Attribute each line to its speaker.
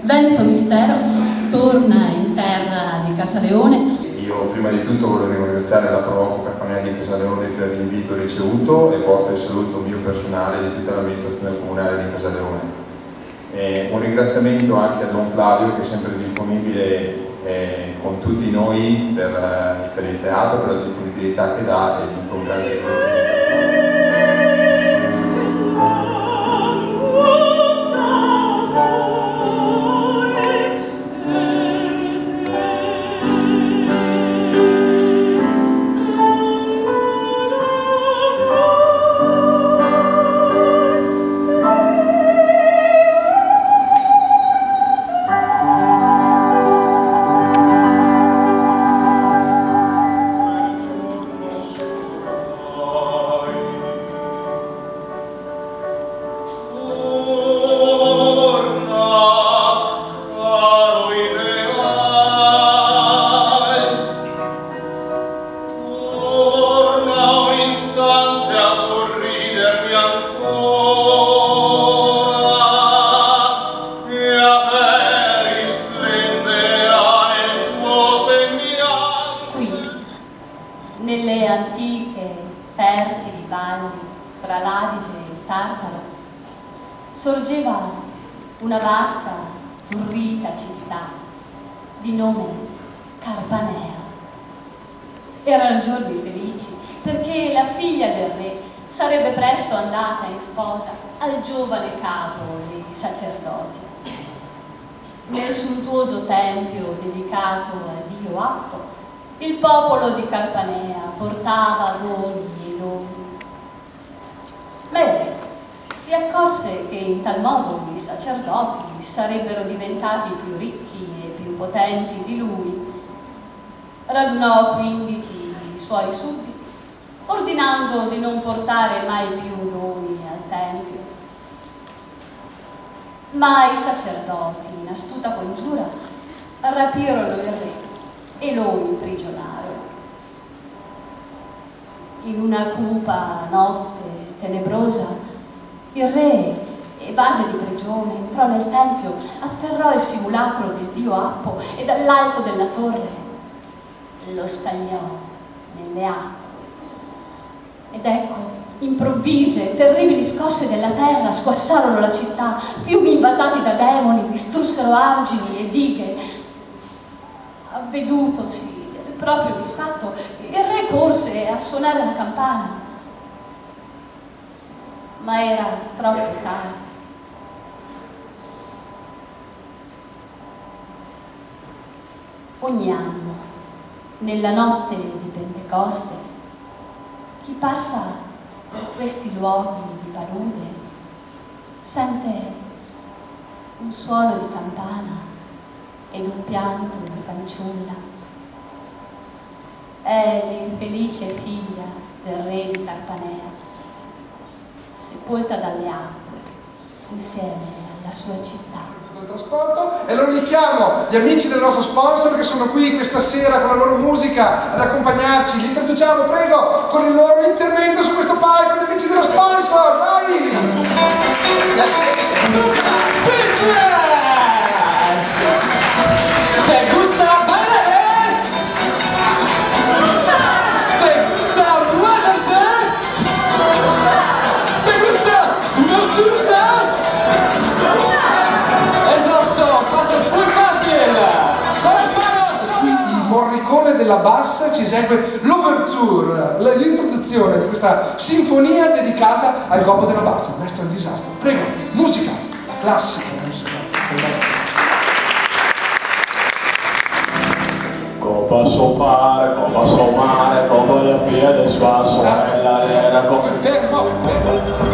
Speaker 1: Veneto Mistero torna in terra di Casaleone.
Speaker 2: Io prima di tutto volevo ringraziare la Provoco Carpanea di Casaleone per l'invito ricevuto e porto il saluto mio personale di tutta l'amministrazione comunale di Casaleone. Un ringraziamento anche a Don Flavio, che è sempre disponibile con tutti noi per il teatro, per la disponibilità che dà, e tutto un grande ringraziamento.
Speaker 1: Nelle antiche, fertili valli tra l'Adige e il Tartaro sorgeva una vasta, turrita città di nome Carpanea. Erano giorni felici perché la figlia del re sarebbe presto andata in sposa al giovane capo dei sacerdoti. Nel sontuoso tempio dedicato al dio Appo, il popolo di Carpanea portava doni e doni. Ma il re si accorse che in tal modo i sacerdoti sarebbero diventati più ricchi e più potenti di lui. Radunò quindi i suoi sudditi, ordinando di non portare mai più doni al tempio. Ma i sacerdoti, in astuta congiura, rapirono il re e lo imprigionarono. In una cupa notte tenebrosa, il re, evase di prigione, entrò nel tempio, afferrò il simulacro del dio Appo e dall'alto della torre lo scagliò nelle acque. Ed ecco, improvvise, terribili scosse della terra squassarono la città, fiumi invasati da demoni distrussero argini e dighe. Avvedutosi del proprio misfatto, il re corse a suonare la campana, ma era troppo tardi. Ogni anno, nella notte di Pentecoste, chi passa per questi luoghi di palude sente un suono di campana ed un pianto di fanciulla. È l'infelice figlia del re di Carpanea, sepolta dalle acque insieme alla sua città.
Speaker 3: Trasporto. E allora li chiamo gli amici del nostro sponsor che sono qui questa sera con la loro musica ad accompagnarci. Li introduciamo, prego, con il loro intervento su questo palco. Gli amici dello sponsor, vai!
Speaker 4: ¿Te gusta bailar? ¿Te gusta muévete? ¿Te gusta nocturna? Esatto, passa spulpatile! Con le mani!
Speaker 3: Qui il Morricone della bassa ci esegue l'ouverture, l'introduzione di questa sinfonia dedicata al gobbo della bassa. Il maestro è un disastro. Prego, musica, la classica musica del maestro.
Speaker 5: Copa sopare, copa somare, copa le piede sua sorella nera,
Speaker 3: Fermo, fermo.